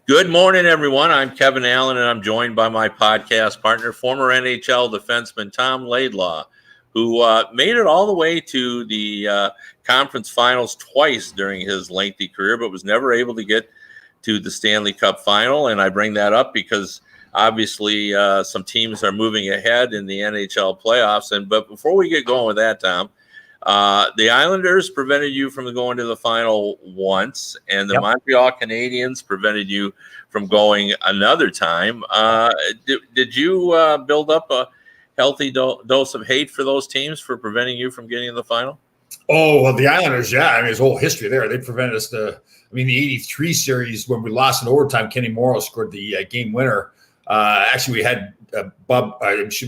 Good morning, everyone. I'm Kevin Allen, and I'm joined by my podcast partner, former NHL defenseman Tom Laidlaw, who made it all the way to the conference finals twice during his lengthy career, but was never able to get to the Stanley Cup final. And I bring that up because obviously some teams are moving ahead in the NHL playoffs. But before we get going with that, Tom, the Islanders prevented you from going to the final once, and the Montreal Canadiens prevented you from going another time. Did you build up a healthy dose of hate for those teams for preventing you from getting to the final? Oh, well, the Islanders, yeah. I mean, there's a whole history there. They prevented us the 83 series when we lost in overtime, Kenny Morrow scored the game winner. Actually, we had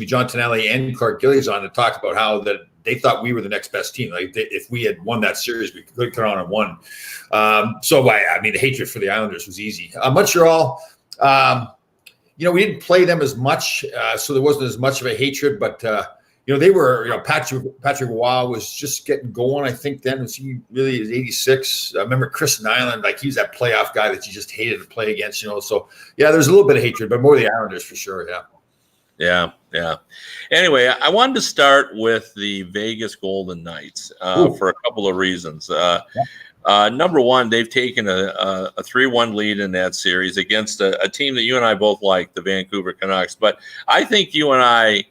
John Tonelli and Clark Gillies on to talk about how that they thought we were the next best team. If we had won that series, we could come on and won. The hatred for the Islanders was easy. Montreal, we didn't play them as much, so there wasn't as much of a hatred. But they were, Patrick Roy was just getting going. I think then was he really is 86. I remember Chris Nyland, he was that playoff guy that you just hated to play against. So yeah, there's a little bit of hatred, but more the Islanders for sure. Yeah. Yeah. Anyway, I wanted to start with the Vegas Golden Knights for a couple of reasons. Number one, they've taken a 3-1 lead in that series against a team that you and I both like, the Vancouver Canucks. But I think you and I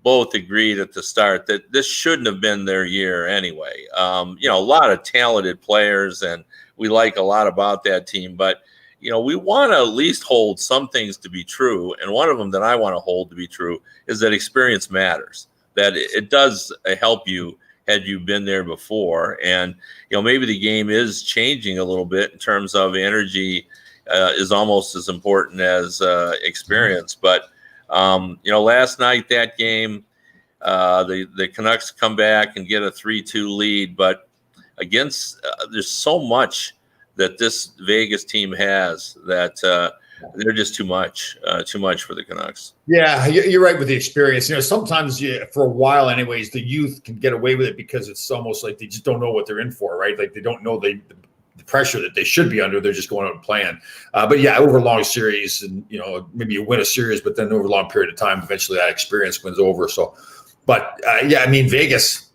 both agreed at the start that this shouldn't have been their year anyway. A lot of talented players, and we like a lot about that team. But we want to at least hold some things to be true. And one of them that I want to hold to be true is that experience matters, that it does help you had you been there before. And, maybe the game is changing a little bit in terms of energy is almost as important as experience. But, last night, that game, the Canucks come back and get a 3-2 lead. But against, there's so much that this Vegas team has that they're just too much for the Canucks. Yeah, you're right with the experience. Sometimes for a while anyways, the youth can get away with it because it's almost like they just don't know what they're in for, right? Like they don't know the pressure that they should be under. They're just going out and playing. But yeah, over a long series and, maybe you win a series, but then over a long period of time, eventually that experience wins over. So, but Vegas,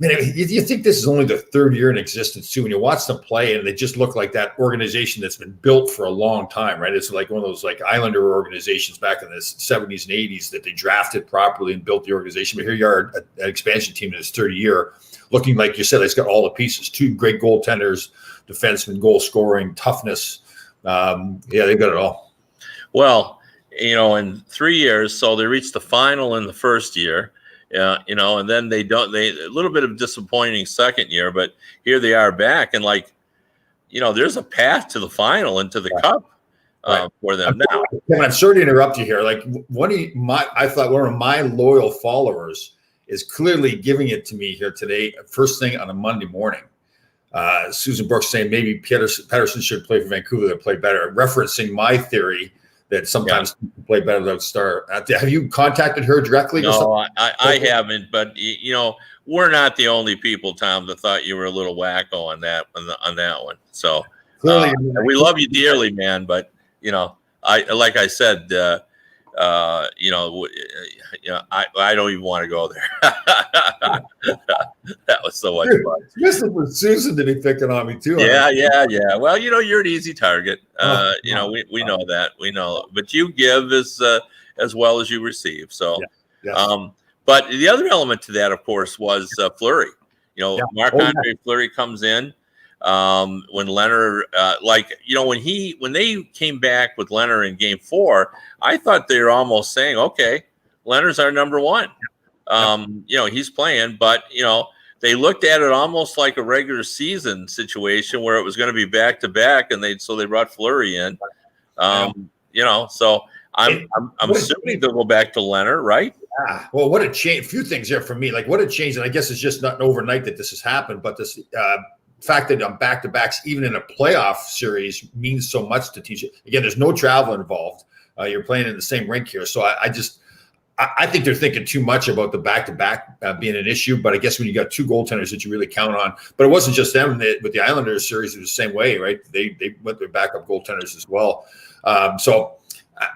you think this is only the third year in existence too. When you watch them play and they just look like that organization that's been built for a long time, right? It's like one of those Islander organizations back in the 70s and 80s that they drafted properly and built the organization. But here you are, an expansion team in its third year, looking like you said, it's got all the pieces, 2 great goaltenders, defensemen, goal scoring, toughness. They've got it all. Well, in 3 years, so they reached the final in the first year. And then they a little bit of disappointing second year, but here they are back. And there's a path to the final and to the cup for them now. I'm sorry to interrupt you here. I thought one of my loyal followers is clearly giving it to me here today, first thing on a Monday morning. Susan Brooks saying maybe Pettersson should play for Vancouver to play better, referencing my theory that sometimes people play better without Star. Have you contacted her directly? No, I haven't. But we're not the only people, Tom, that thought you were a little wacko on that one. So clearly, we love you dearly, man. But I said, I don't even want to go there. That was so much fun. This is for Susan to be picking on me too. Yeah. Well, you're an easy target. We know that. We know, but you give as well as you receive. So, but the other element to that, of course, was Fleury. Marc-Andre Fleury comes in. When Leonard, when they came back with Leonard in Game 4, I thought they were almost saying, okay, Leonard's our number one. He's playing, but they looked at it almost like a regular season situation where it was going to be back to back, and they brought Fleury in. So I'm assuming they'll go back to Leonard, right? Yeah. Well, what a change! A few things there for me. What a change, and I guess it's just not overnight that this has happened, but this. Fact that on back-to-backs, even in a playoff series, means so much to teach it. Again, there's no travel involved. You're playing in the same rink here. So I I think they're thinking too much about the back-to-back being an issue. But I guess when you got two goaltenders that you really count on, but it wasn't just them. With the Islanders series, it was the same way, right? They went their backup goaltenders as well. So,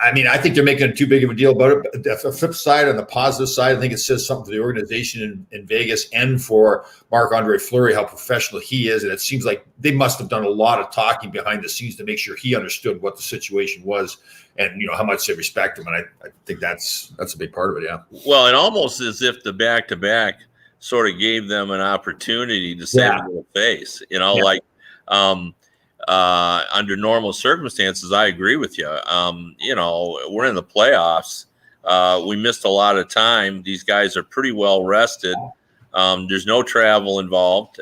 I mean, I think they're making too big of a deal about it. But the flip side, on the positive side, I think it says something to the organization in Vegas and for Marc-Andre Fleury, how professional he is. And it seems like they must have done a lot of talking behind the scenes to make sure he understood what the situation was and, you know, how much they respect him. And I think that's a big part of it, yeah. Well, it almost as if the back-to-back sort of gave them an opportunity to save a little face, you know, like under normal circumstances, I agree with you. You know, we're in the playoffs. We missed a lot of time. These guys are pretty well rested. There's no travel involved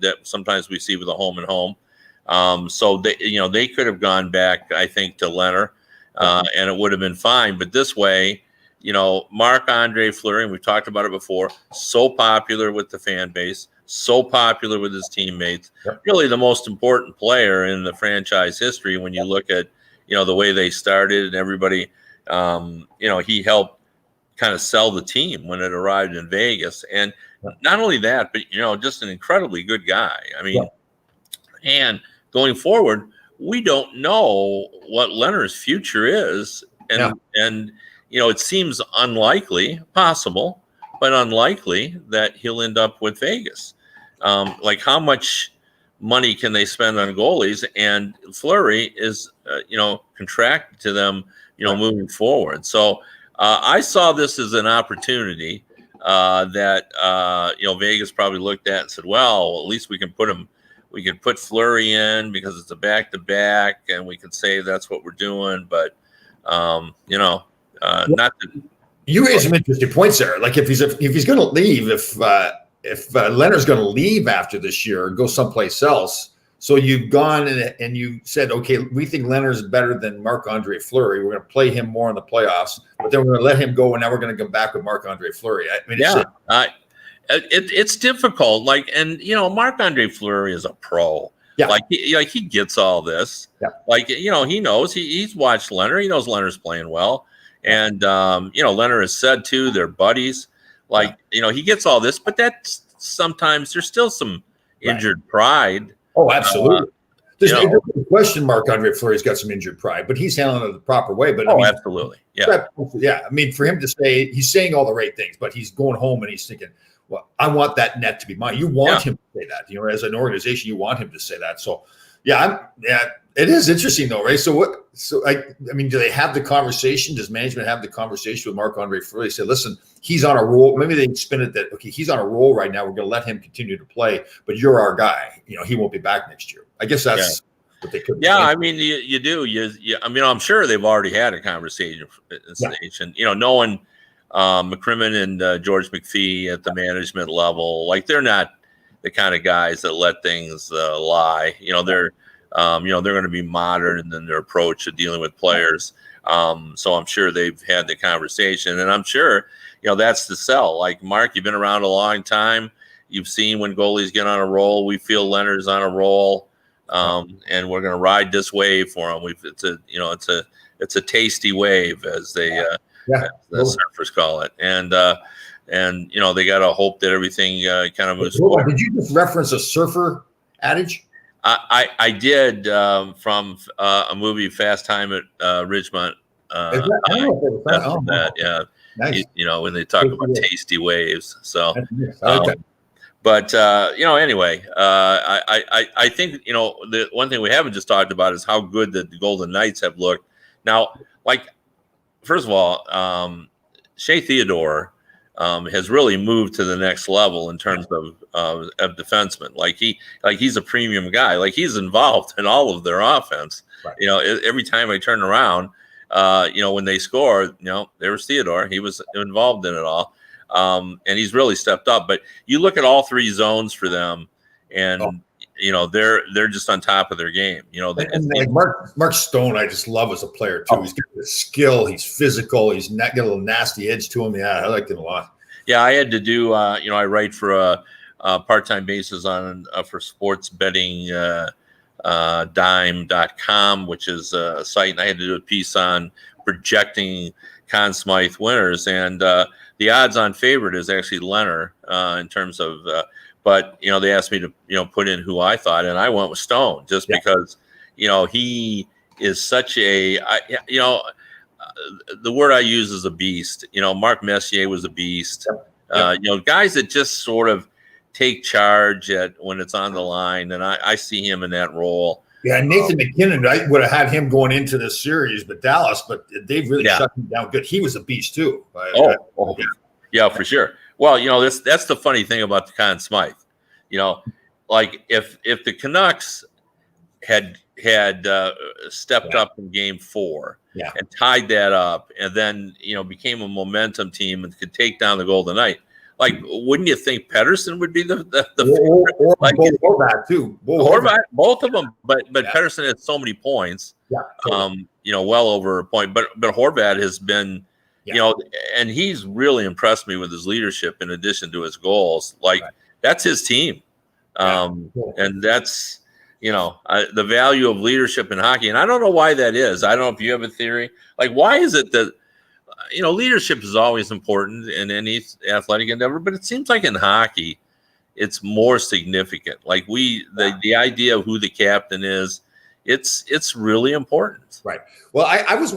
that sometimes we see with a home and home. So they could have gone back, I think, to Leonard, and it would have been fine. But this way, you know, Marc-Andre Fleury, and we've talked about it before, so popular with the fan base, so popular with his teammates, really the most important player in the franchise history when you look at, you know, the way they started and everybody, you know, he helped kind of sell the team when it arrived in Vegas. And not only that, but, you know, just an incredibly good guy. I mean, and going forward, we don't know what Leonard's future is. And you know, it seems unlikely, possible, but unlikely that he'll end up with Vegas. Like, how much money can they spend on goalies? And Fleury is, you know, contracted to them, you know, moving forward. So I saw this as an opportunity that, you know, Vegas probably looked at and said, well, at least we can put Fleury in because it's a back-to-back and we can say that's what we're doing. But, you know, not that you raise some interesting points there. Like if he's going to leave, if Leonard's going to leave after this year and go someplace else, so you've gone and you said, okay, we think Leonard's better than Marc-Andre Fleury. We're going to play him more in the playoffs, but then we're going to let him go, and now we're going to come back with Marc-Andre Fleury. I mean, it's difficult. Like, and you know, Marc-Andre Fleury is a pro. Yeah. Like he gets all this. Yeah. Like, you know, he knows he's watched Leonard. He knows Leonard's playing well. And, you know, Leonard has said, too, they're buddies. Like, you know, he gets all this, but that's sometimes there's still some injured pride. Oh, absolutely. There's no question Marc-Andre Fleury's got some injured pride, but he's handling it the proper way. But absolutely. Yeah. Yeah. I mean, for him to say he's saying all the right things, but he's going home and he's thinking, well, I want that net to be mine. You want him to say that, you know, as an organization, you want him to say that. So, it is interesting though, right? So I mean, do they have the conversation? Does management have the conversation with Marc-Andre Fleury? Say, listen, he's on a roll. Maybe they spin it that, okay, he's on a roll right now. We're going to let him continue to play, but you're our guy. You know, he won't be back next year. I guess that's what they could. Yeah, I mean, you do. I mean, I'm sure they've already had a conversation. You know, knowing McCrimmon and George McPhee at the management level, like they're not the kind of guys that let things lie. You know, they're going to be modern in their approach to dealing with players. So I'm sure they've had the conversation, and I'm sure, you know, that's the sell. Like, Mark, you've been around a long time. You've seen when goalies get on a roll. We feel Leonard's on a roll, and we're going to ride this wave for him. It's a tasty wave, as the surfers call it. And you know, they got to hope that everything kind of moves forward. Did you just reference a surfer adage? I did from a movie, Fast Time at Ridgemont. Nice. You know, when they talk about tasty waves. So, but you know, anyway, I think, you know, the one thing we haven't just talked about is how good the Golden Knights have looked. Now, like, first of all, Shea Theodore has really moved to the next level in terms of defensemen. Like he's a premium guy. Like, he's involved in all of their offense. Right. You know, every time I turn around, you know, when they score, you know, there was Theodore. He was involved in it all, and he's really stepped up. But you look at all three zones for them, and you know, they're just on top of their game. You know, like Mark Stone, I just love as a player too. He's got the skill. He's physical. He's got a little nasty edge to him. Yeah, I like him a lot. Yeah, I had to do. You know, I write for a part-time basis on for sports betting dime.com, which is a site, and I had to do a piece on projecting Conn Smythe winners, and the odds-on favorite is actually Leonard in terms of. But they asked me to put in who I thought, and I went with Stone just because he is such a the word I use is a beast. Mark Messier was a beast. Guys that just sort of take charge when it's on the line, and I see him in that role. Yeah, Nathan McKinnon, I would have had him going into this series, but Dallas, but they've really shut him down good. He was a beast too. Yeah, for sure. Well, that's the funny thing about the Conn Smythe. Like if the Canucks had stepped up in Game 4 and tied that up, and then became a momentum team and could take down the Golden Knight. Like, wouldn't you think Pettersson would be the or like Horvat too? Horvat, both of them, but Pettersson had so many points. Well over a point. But Horvat has been, and he's really impressed me with his leadership in addition to his goals. Like that's his team, and that's the value of leadership in hockey. And I don't know why that is. I don't know if you have a theory. Like, why is it that? Leadership is always important in any athletic endeavor, but it seems like in hockey, it's more significant. Like the idea of who the captain is, it's really important. Right. Well,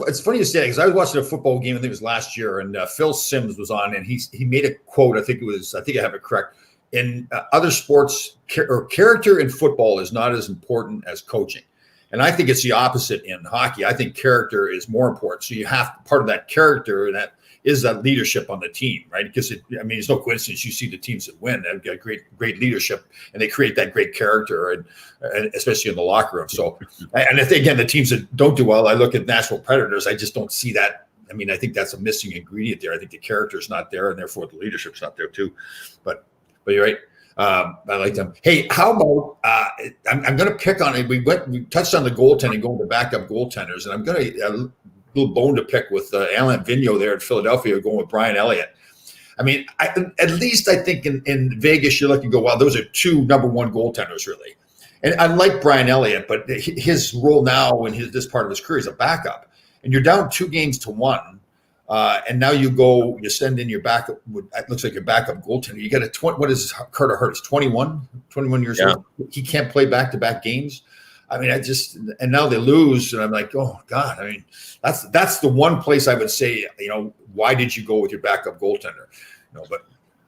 it's funny you say that because I was watching a football game, I think it was last year, and Phil Simms was on, and he made a quote. I think I have it correct. In other sports, character in football is not as important as coaching. And I think it's the opposite in hockey. I think character is more important. So you have part of that character, and that is that leadership on the team, right? Because it's no coincidence you see the teams that win. They've got great leadership, and they create that great character, and especially in the locker room. So, and I think again, the teams that don't do well, I look at Nashville Predators. I just don't see that. I think that's a missing ingredient there. I think the character is not there, and therefore the leadership's not there too. But you're right. I like them. Hey, how about I'm going to pick on it. We touched on the goaltending, going to backup goaltenders, and I'm going to a little bone to pick with Alain Vigneault there at Philadelphia, going with Brian Elliott. At least I think in Vegas you're looking to go, wow, those are two number one goaltenders really. And I like Brian Elliott, but his role now in this part of his career is a backup, and you're down 2-1. And now you send in your backup. It looks like your backup goaltender. You got what is Carter Hart? Is 21 years old. He can't play back-to-back games. And now they lose, and I'm like, oh God. That's the one place I would say, why did you go with your backup goaltender? But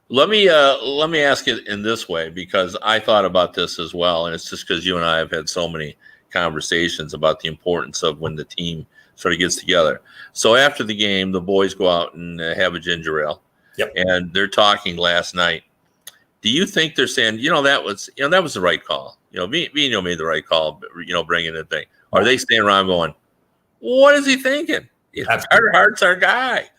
let me ask it in this way, because I thought about this as well, and it's just because you and I have had so many conversations about the importance of when the team sort of gets together. So after the game, the boys go out and have a ginger ale. Yep. And they're talking last night. Do you think they're saying, that was the right call? Vigneault made the right call, bringing the thing. Or are they staying around going, what is he thinking? Carter Hart's our guy.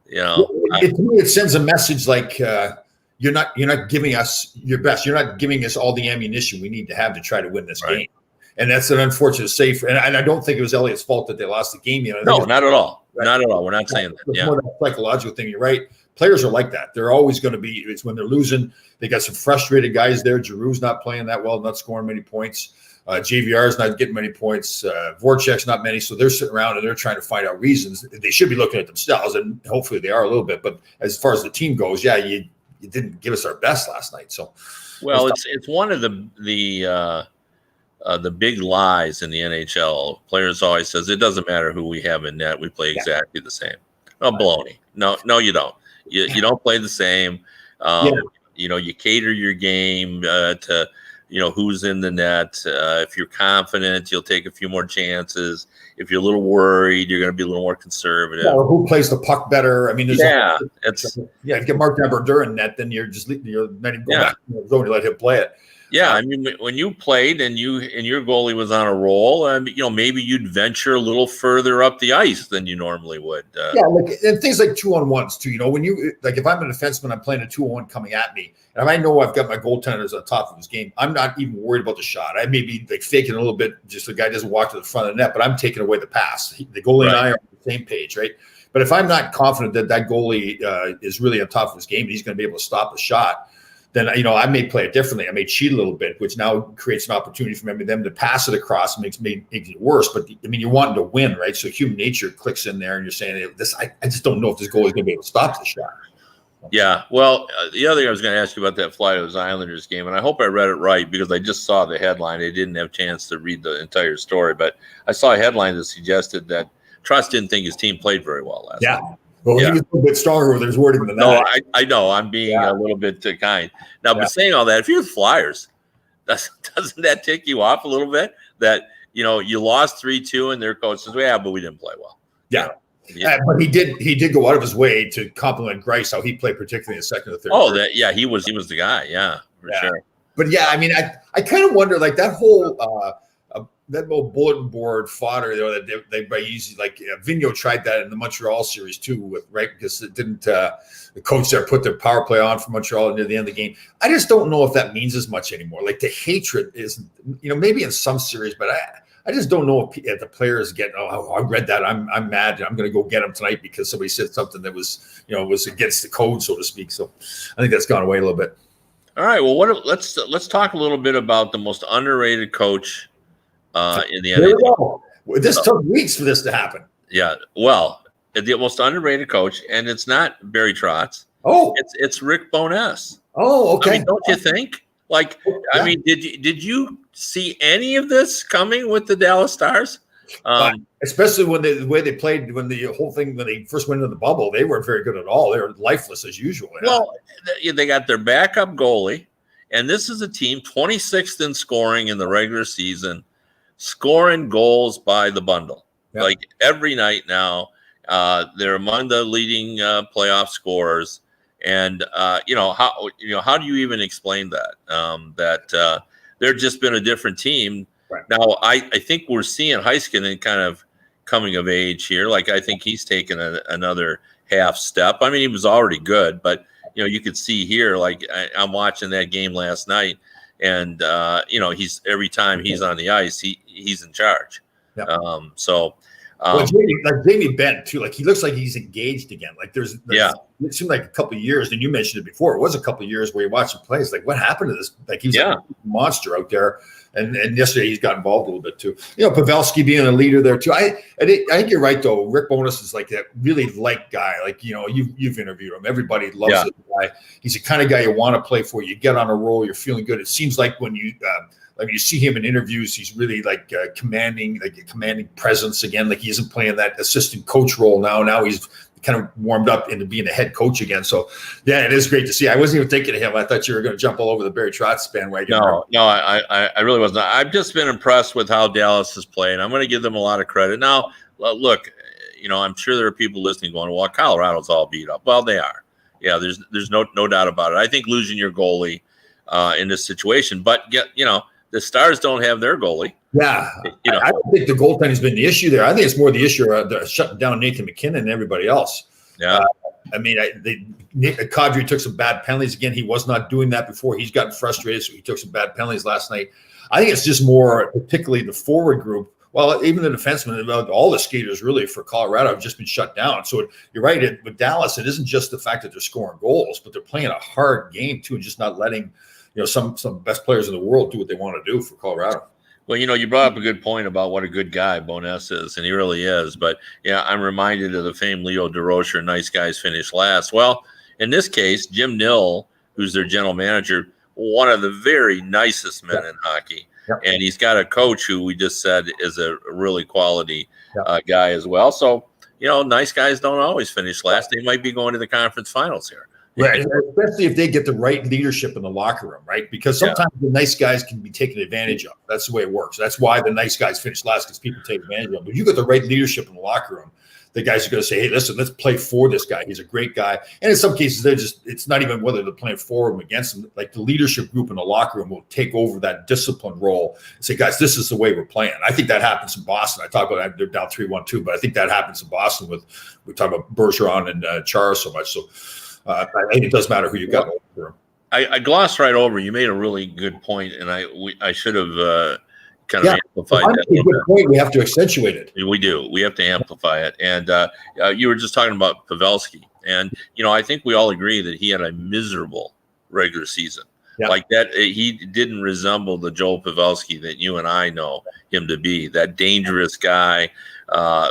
It sends a message like you're not giving us your best. You're not giving us all the ammunition we need to try to win this game. And that's an unfortunate save. And I don't think it was Elliott's fault that they lost the game. No, not at all. Right? Not at all. We're not saying that. It's more that psychological thing. You're right. Players are like that. They're always going to be. It's when they're losing. They got some frustrated guys there. Giroux's not playing that well, not scoring many points. JVR is not getting many points. Voracek's not many. So they're sitting around and they're trying to find out reasons. They should be looking at themselves, and hopefully they are a little bit. But as far as the team goes, you didn't give us our best last night. So, well, it's one of the big lies in the NHL. Players always says it doesn't matter who we have in net. We play exactly the same. Oh, baloney. No, you don't. You don't play the same. You cater your game to who's in the net. If you're confident, you'll take a few more chances. If you're a little worried, you're going to be a little more conservative. Or who plays the puck better? If you get Mark Deberdur in net, then you're letting him go back in the zone. You let him play it. Yeah, when you played and your goalie was on a roll, maybe you'd venture a little further up the ice than you normally would. And things like 2-on-1s too. When if I'm a defenseman, I'm playing a 2-on-1 coming at me, and I know I've got my goaltenders on top of his game. I'm not even worried about the shot. I may be faking a little bit, just the guy doesn't walk to the front of the net, but I'm taking away the pass. The goalie and I are on the same page, right? But if I'm not confident that goalie is really on top of his game, and he's going to be able to stop the shot, then I may play it differently. I may cheat a little bit, which now creates an opportunity for maybe them to pass it across, makes it worse. But I mean, you're wanting to win, right? So human nature clicks in there, and you're saying, "This, I just don't know if this goalie is going to be able to stop the shot." Yeah. Well, the other thing I was going to ask you about that Flyers Islanders game, and I hope I read it right because I just saw the headline. I didn't have a chance to read the entire story, but I saw a headline that suggested that Trust didn't think his team played very well last night. Well, he was a little bit stronger with his wording than that. No, I know. I'm being a little bit kind. Now, but saying all that, if you're the Flyers, doesn't that tick you off a little bit? That, you lost 3-2 and their coach says, well, yeah, but we didn't play well. Yeah. But he did go out of his way to compliment Greiss, how he played, particularly in the second or third. Oh, he was the guy. Yeah, for sure. But yeah, I mean, I kind of wonder, like, that whole bulletin board fodder, that they use, like Vigneault tried that in the Montreal series too, because it didn't. The coach there put their power play on for Montreal near the end of the game. I just don't know if that means as much anymore. Like, the hatred is, maybe in some series, but I just don't know if the players get, I read that, I'm mad, I'm going to go get him tonight because somebody said something that was, was against the code, so to speak. So I think that's gone away a little bit. All right. Well, let's talk a little bit about the most underrated coach in the NHL. This took weeks for this to happen. Yeah. Well, the most underrated coach, and it's not Barry Trotz. Oh, it's Rick Bowness. Oh, okay. I mean, don't you think? Like, I mean, did you see any of this coming with the Dallas Stars? Especially when the way they played, when they first went into the bubble, they weren't very good at all. They were lifeless as usual. Well, they got their backup goalie, and this is a team 26th in scoring in the regular season, scoring goals by the bundle. Yeah. Like every night now, they're among the leading playoff scorers. And how do you even explain that? That they've just been a different team. Right. Now, I think we're seeing Heiskanen kind of coming of age here. Like, I think he's taken another half step. I mean, he was already good, but you could see here. Like, I'm watching that game last night, and he's every time he's on the ice, he's in charge. Yep. Jamie Benn too. Like, he looks like he's engaged again. Like there's it seemed like a couple of years, and you mentioned it before. It was a couple of years where you watch him play. It's like, what happened to this? Like, he's like a monster out there. And yesterday he's got involved a little bit too. Pavelski being a leader there too. I think you're right though. Rick Bowness is like that really liked guy. Like, you've interviewed him. Everybody loves this guy. He's the kind of guy you want to play for. You get on a roll. You're feeling good. It seems like when you see him in interviews, he's really like commanding presence again. Like, he isn't playing that assistant coach role now. Now he's kind of warmed up into being a head coach again. So yeah, it is great to see. I wasn't even thinking of him. I thought you were going to jump all over the Barry Trotz bandwagon. No, I really wasn't. I've just been impressed with how Dallas has played. I'm going to give them a lot of credit. Now, look, I'm sure there are people listening going, well, Colorado's all beat up. Well, they are. Yeah, there's no doubt about it. I think losing your goalie in this situation, but the Stars don't have their goalie. Yeah, I don't think the goaltending has been the issue there. I think it's more the issue of shutting down Nathan McKinnon and everybody else. Yeah, Kadri took some bad penalties again. He was not doing that before. He's gotten frustrated, so he took some bad penalties last night. I think it's just more, particularly the forward group. Well, even the defensemen, all the skaters really for Colorado have just been shut down. So you're right. With Dallas, it isn't just the fact that they're scoring goals, but they're playing a hard game too, and just not letting some best players in the world do what they want to do for Colorado. Well, you brought up a good point about what a good guy Bowness is, and he really is. But, I'm reminded of the famed Leo DeRocher, nice guys finish last. Well, in this case, Jim Nill, who's their general manager, one of the very nicest men in hockey. Yep. And he's got a coach who we just said is a really quality guy as well. So, nice guys don't always finish last. They might be going to the conference finals here. Right, especially if they get the right leadership in the locker room, right? Because sometimes the nice guys can be taken advantage of. That's the way it works. That's why the nice guys finish last, because people take advantage of them. But you get the right leadership in the locker room, the guys are going to say, hey, listen, let's play for this guy. He's a great guy. And in some cases, it's not even whether they're playing for him, against him. Like, the leadership group in the locker room will take over that discipline role and say, guys, this is the way we're playing. I think that happens in Boston. I talk about that. They're down 3-1 too, but I think that happens in Boston we talk about Bergeron and Chara so much. So, I think it does matter who you got. I glossed right over. You made a really good point, and I should have kind of amplified that. A good point. We have to accentuate it. We do. We have to amplify it. And you were just talking about Pavelski, and I think we all agree that he had a miserable regular season. Yeah. Like that, he didn't resemble the Joel Pavelski that you and I know him to be. That dangerous guy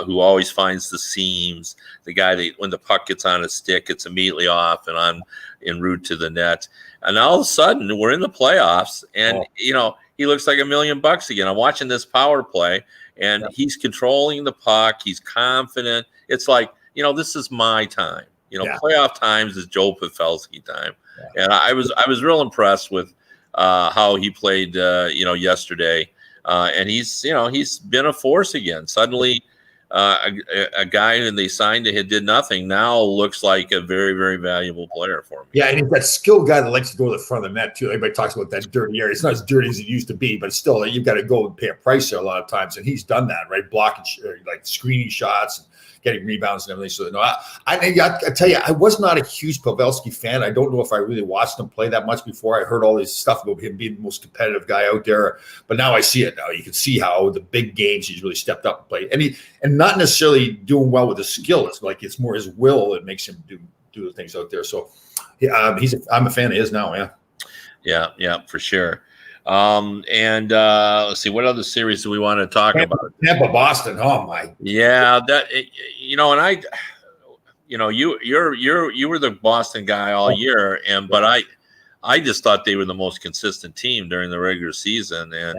who always finds the seams. The guy that when the puck gets on his stick, it's immediately off and on en route to the net. And all of a sudden, we're in the playoffs, and he looks like $1 million again. I'm watching this power play, and he's controlling the puck. He's confident. It's like, this is my time. Playoff times is Joel Pavelski time. Yeah. And I was real impressed with how he played, yesterday. And he's been a force again. Suddenly, a guy who they signed to did nothing now looks like a very, very valuable player for me. Yeah, and he's that skilled guy that likes to go to the front of the net too. Everybody talks about that dirty area. It's not as dirty as it used to be, but still, you've got to go and pay a price there a lot of times. And he's done that, right? Blocking, like screening shots and getting rebounds and everything. So no, I tell you, I was not a huge Pavelski fan. I don't know if I really watched him play that much before. I heard all this stuff about him being the most competitive guy out there, but now I see it. Now you can see how the big games he's really stepped up and played, and not necessarily doing well with his skill. It's like it's more his will that makes him do the things out there. So I'm a fan of his now. Yeah, for sure. Let's see, what other series do we want to talk about? Tampa, Boston. Oh my. Yeah, and you were the Boston guy all year, but I just thought they were the most consistent team during the regular season, and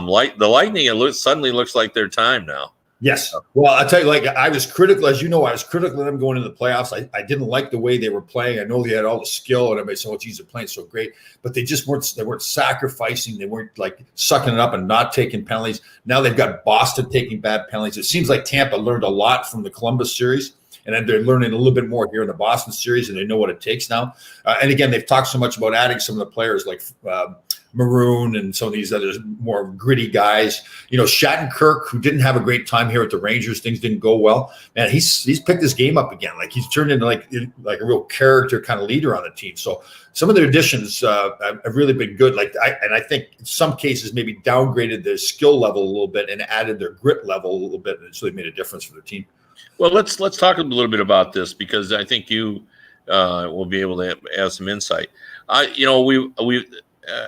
like the Lightning, suddenly looks like their time now. Yes. Well, I'll tell you, I was critical, as you know, I was critical of them going into the playoffs. I didn't like the way they were playing. I know they had all the skill, and everybody said, "Oh, geez, they're playing so great," but they just weren't. They weren't sacrificing. They weren't like sucking it up and not taking penalties. Now they've got Boston taking bad penalties. It seems like Tampa learned a lot from the Columbus series, and then they're learning a little bit more here in the Boston series, and they know what it takes now. And again, they've talked so much about adding some of the players like Maroon and some of these other more gritty guys. Shattenkirk, who didn't have a great time here at the Rangers, things didn't go well. Man, he's picked his game up again. Like he's turned into like a real character kind of leader on the team. So some of their additions have really been good. I think in some cases maybe downgraded their skill level a little bit and added their grit level a little bit, and it's really made a difference for their team. Well, let's talk a little bit about this, because I think you will be able to add some insight.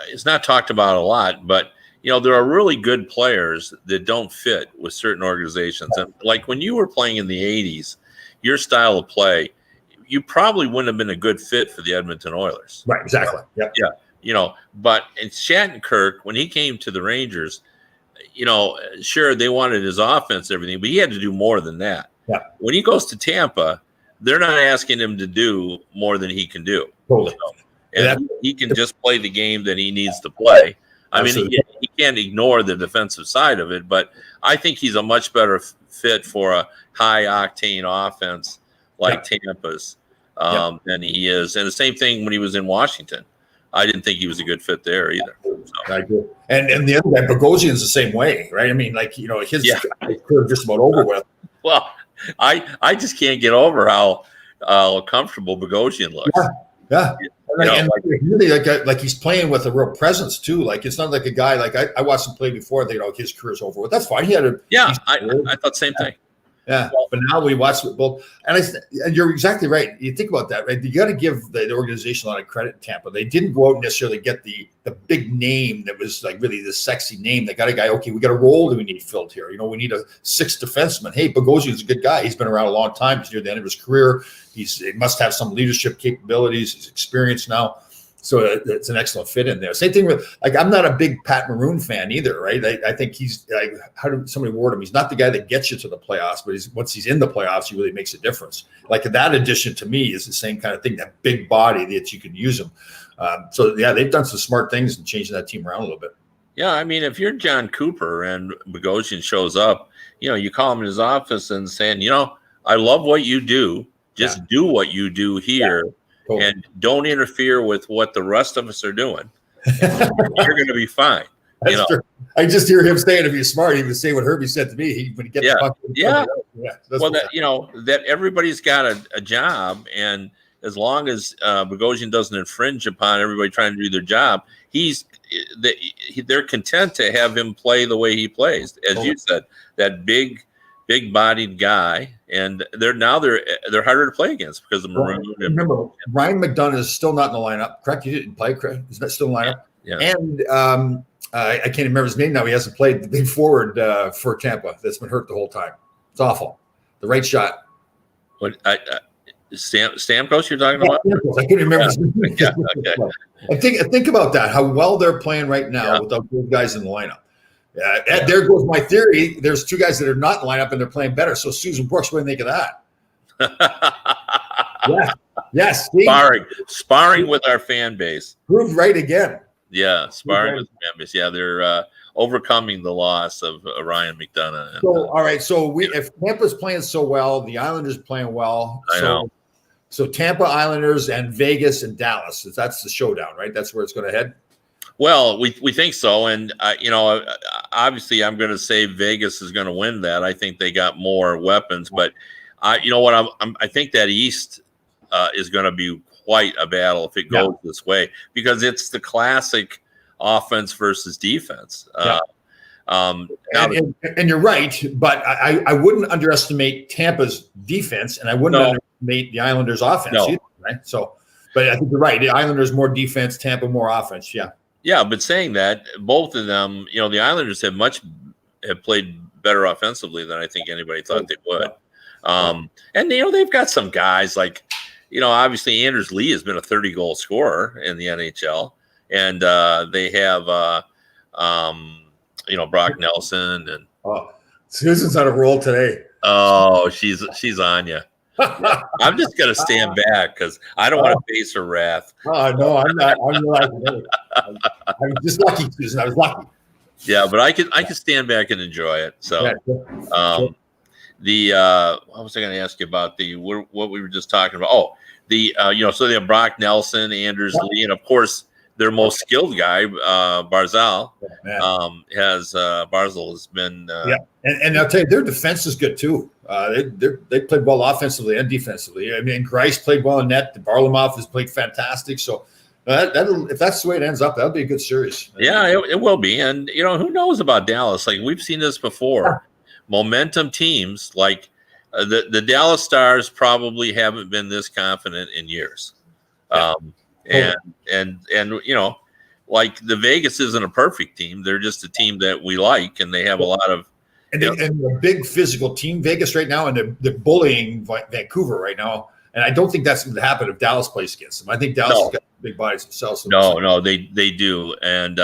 It's not talked about a lot, but there are really good players that don't fit with certain organizations. And like when you were playing in the 80s, your style of play, you probably wouldn't have been a good fit for the Edmonton Oilers. Right, exactly. Yep. Yeah. But in Shattenkirk, when he came to the Rangers, sure, they wanted his offense and everything, but he had to do more than that. Yeah. When he goes to Tampa, they're not asking him to do more than he can do. Totally. And he can just play the game that he needs to play. I mean, he can't ignore the defensive side of it, but I think he's a much better fit for a high-octane offense like Tampa's than he is. And the same thing when he was in Washington. I didn't think he was a good fit there either. So. I agree. And the other guy, Bogosian's the same way, right? I mean, his career just about over with. Well, I just can't get over how comfortable Bogosian looks. Yeah. Really, like he's playing with a real presence too. Like it's not like a guy like I watched him play before. And his career's over with. That's fine. He had I thought the same thing. Yeah, but now we watch it both, and you're exactly right. You think about that, right? You got to give the organization a lot of credit in Tampa. They didn't go out and necessarily get the big name that was like really the sexy name. They got a guy. Okay, we got a role that we need filled here. We need a sixth defenseman. Hey, Bogosian's a good guy. He's been around a long time. He's near the end of his career. He must have some leadership capabilities. He's experienced now. So it's an excellent fit in there. Same thing with I'm not a big Pat Maroon fan either, right? I think he's how did somebody word him? He's not the guy that gets you to the playoffs, but once he's in the playoffs, he really makes a difference. Like that addition to me is the same kind of thing. That big body that you can use him. They've done some smart things and changing that team around a little bit. Yeah, I mean, if you're John Cooper and Bogosian shows up, you call him in his office and saying, I love what you do. Just do what you do here. Yeah. Cool. And don't interfere with what the rest of us are doing. You're going to be fine. That's true. I just hear him saying, if he's smart, he would say what Herbie said to me. When he gets the puck. Well, that everybody's got a job, and as long as Bogosian doesn't infringe upon everybody trying to do their job, they're content to have him play the way he plays. As you said, that big big-bodied guy, and they're harder to play against because of Maroon. Remember, Ryan McDonough is still not in the lineup. Correct? He didn't play. Correct? Is that still in the lineup? Yeah. And I can't remember his name now. He hasn't played. The big forward for Tampa that's been hurt the whole time. It's awful. The right shot. What Stamkos you're talking about? I couldn't remember his name. Yeah, okay. Think about that. How well they're playing right now without those guys in the lineup. There goes my theory. There's two guys that are not in the lineup and they're playing better. So Susan Brooks, what do you think of that? Yes. Sparring with our fan base. Proved right again. Yeah, sparring with the fan base. Yeah, they're overcoming the loss of Ryan McDonough. And, all right. So if Tampa's playing so well, the Islanders playing well. I know. So Tampa, Islanders, and Vegas and Dallas. That's the showdown, right? That's where it's going to head. Well, we think so, and obviously, I'm going to say Vegas is going to win that. I think they got more weapons, but you know what? I think that East is going to be quite a battle if it goes this way, because it's the classic offense versus defense. And you're right, but I wouldn't underestimate Tampa's defense, and I wouldn't underestimate the Islanders' offense either, right? So, but I think you're right. The Islanders more defense, Tampa more offense. Yeah. Yeah, but saying that, both of them, the Islanders have played better offensively than I think anybody thought they would. And they've got some guys like, obviously Anders Lee has been a 30-goal scorer in the NHL, and they have Brock Nelson and Susan's on a roll today. Oh, she's on you. I'm just gonna stand back because I don't want to face her wrath. Oh no, I'm not. I'm just lucky, Susan. I was lucky. Yeah, but I can stand back and enjoy it. So, what was I going to ask you about what we were just talking about? Oh, so they have Brock Nelson, Anders Lee, and of course their most skilled guy, Barzal. Barzal has been. And I'll tell you, their defense is good too. They played well offensively and defensively. I mean, Grice played well in net. Varlamov has played fantastic. So if that's the way it ends up, that'll be a good series. Yeah, it will be. And who knows about Dallas? Like we've seen this before. Momentum teams like the Dallas Stars probably haven't been this confident in years. And like the Vegas isn't a perfect team. They're just a team that we like, and they have a lot of. And a big physical team, Vegas right now, and they're bullying Vancouver right now. And I don't think that's going to happen if Dallas plays against them. I think Dallas has got big bodies themselves. No, they do. And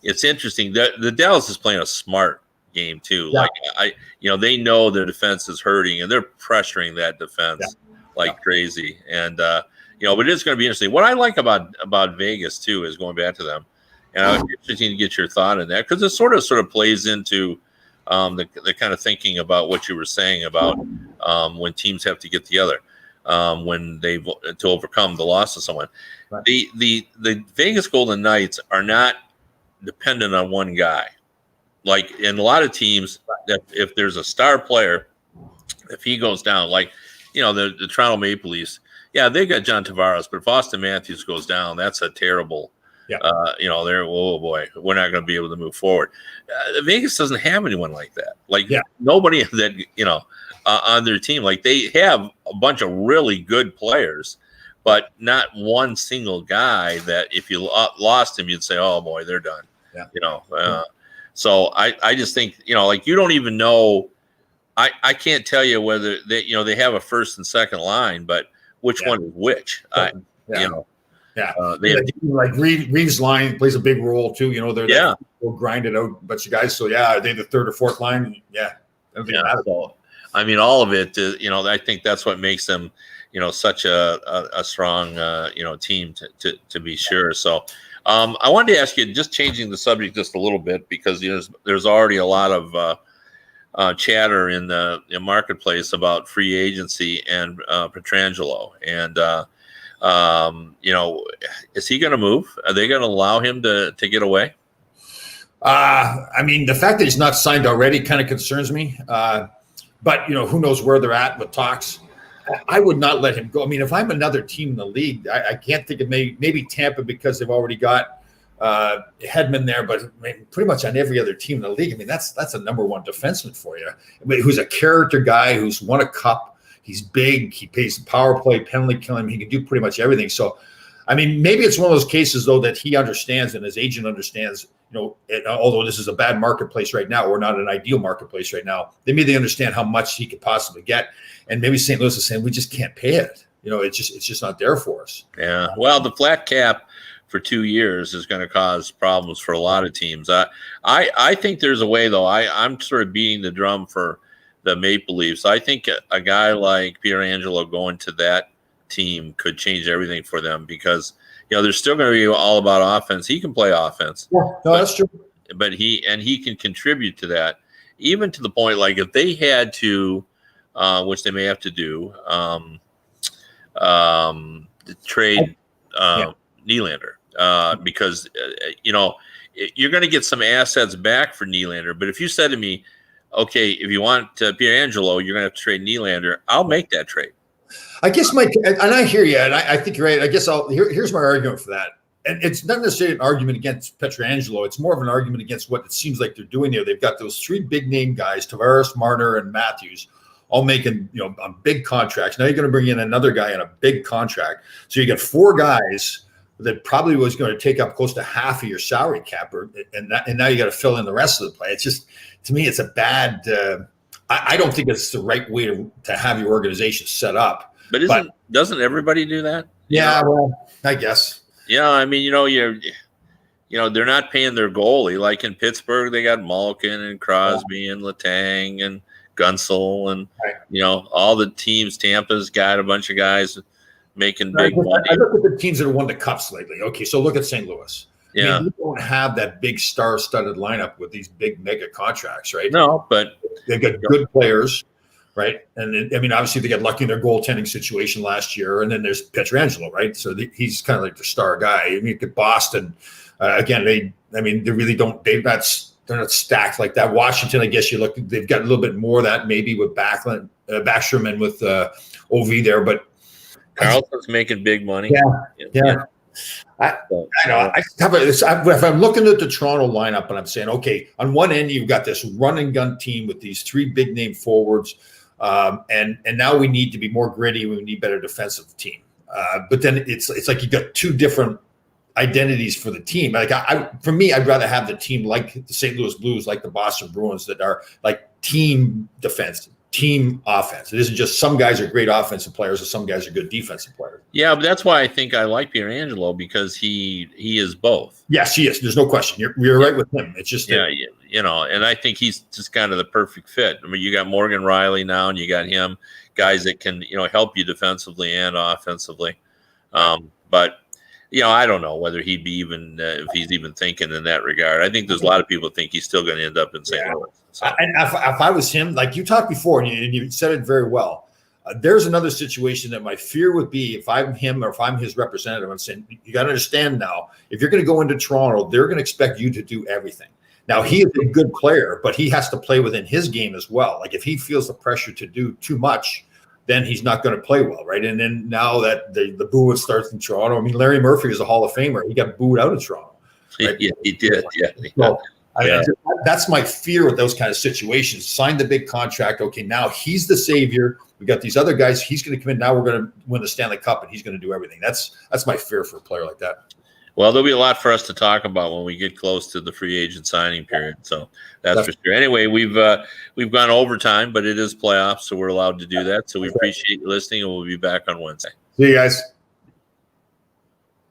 it's interesting that the Dallas is playing a smart game too. Yeah. Like they know their defense is hurting, and they're pressuring that defense like crazy. And but it's going to be interesting. What I like about Vegas too is going back to them. And I was interested to get your thought on that because it sort of plays into the kind of thinking about what you were saying about when teams have to get together when to overcome the loss of someone. Right. The Vegas Golden Knights are not dependent on one guy. Like in a lot of teams, that if there's a star player, if he goes down, like the Toronto Maple Leafs, they got John Tavares, but if Austin Matthews goes down, that's a terrible. Oh boy, we're not going to be able to move forward. Vegas doesn't have anyone like that. Like nobody that on their team. Like they have a bunch of really good players, but not one single guy that if you lost him, you'd say, "Oh boy, they're done." Yeah. So I just think like you don't even know. I can't tell you whether they have a first and second line, but which one is which? They have like Reeves' line plays a big role too. They'll grind it out a bunch of guys. So are they the third or fourth line? So, I mean, all of it. I think that's what makes them, such a strong, team to be sure. So, I wanted to ask you, just changing the subject just a little bit because there's already a lot of chatter in the marketplace about free agency and Pietrangelo and. Is he going to move? Are they going to allow him to get away? I mean, the fact that he's not signed already kind of concerns me. But who knows where they're at with talks. I would not let him go. I mean, if I'm another team in the league, I can't think of maybe Tampa because they've already got Hedman there, but I mean, pretty much on every other team in the league. I mean, that's a number one defenseman for you. I mean, who's a character guy, who's won a cup. He's big. He pays the power play, penalty killing. He can do pretty much everything. So, I mean, maybe it's one of those cases, though, that he understands and his agent understands, although this is a bad marketplace right now, or not an ideal marketplace right now, they understand how much he could possibly get. And maybe St. Louis is saying, we just can't pay it. It's just not there for us. Yeah. Well, the flat cap for 2 years is going to cause problems for a lot of teams. I think there's a way, though. I'm sort of beating the drum for the Maple Leafs. I think a guy like Pietrangelo going to that team could change everything for them, because they're still going to be all about offense. He can play offense. Yeah, no, that's true. But he can contribute to that, even to the point, like, if they had to, which they may have to do, trade Nylander, because you're going to get some assets back for Nylander. But if you said to me, okay, if you want Pietrangelo, you're going to have to trade Nylander, I'll make that trade. I guess and I hear you, and I think you're right. I guess here's my argument for that. And it's not necessarily an argument against Pietrangelo. It's more of an argument against what it seems like they're doing there. They've got those three big name guys, Tavares, Marner, and Matthews, all making on big contracts. Now you're going to bring in another guy on a big contract. So you got four guys that probably was going to take up close to half of your salary cap, and now you got to fill in the rest of the play. It's just, to me, it's a bad. I don't think it's the right way to have your organization set up. But doesn't everybody do that? Yeah, well, I guess. Yeah, I mean, they're not paying their goalie. Like in Pittsburgh, they got Malkin and Crosby and Letang and Gunsel and all the teams. Tampa's got a bunch of guys making big money. I look at the teams that have won the cups lately. Okay, so look at St. Louis. Yeah, I mean, you don't have that big star-studded lineup with these big mega contracts, right? No, but they've got good players, right? And I mean, obviously, they got lucky in their goaltending situation last year. And then there's Pietrangelo, right? So he's kind of like the star guy. I mean, at Boston, again, they really don't. They're not stacked like that. Washington, I guess they've got a little bit more of that maybe with Backstrom and with OV there, but Carlson's making big money. Yeah. I know. If I'm looking at the Toronto lineup and I'm saying, okay, on one end you've got this run and gun team with these three big name forwards, and now we need to be more gritty. We need better defensive team. But then it's like you got two different identities for the team. Like for me, I'd rather have the team like the St. Louis Blues, like the Boston Bruins, that are like team defense, team offense. It isn't just some guys are great offensive players and some guys are good defensive players. Yeah, but that's why I think I like Pietrangelo, because he is both. Yes, he is. There's no question. You're right with him. It's just and I think he's just kind of the perfect fit. I mean, you got Morgan Riley now, and you got him, guys that can help you defensively and offensively. But I don't know whether he'd be even if he's even thinking in that regard. I think there's a lot of people think he's still going to end up in St. Louis. So. And if I was him, like you talked before, and you said it very well. There's another situation that my fear would be if I'm him or if I'm his representative. I'm saying, you got to understand now, if you're going to go into Toronto, they're going to expect you to do everything. Now, he is a good player, but he has to play within his game as well. Like if he feels the pressure to do too much, then he's not going to play well, right? And then now that the booing starts in Toronto, I mean, Larry Murphy is a Hall of Famer. He got booed out of Toronto. Right? Yeah, he did. Yeah. So, that's my fear with those kind of situations. Sign the big contract. Okay, now he's the savior. We got these other guys. He's going to come in. Now we're going to win the Stanley Cup, and he's going to do everything. That's my fear for a player like that. Well, there'll be a lot for us to talk about when we get close to the free agent signing period. So that's for sure. Anyway, we've gone overtime, but it is playoffs, so we're allowed to do that. So we appreciate you listening, and we'll be back on Wednesday. See you guys.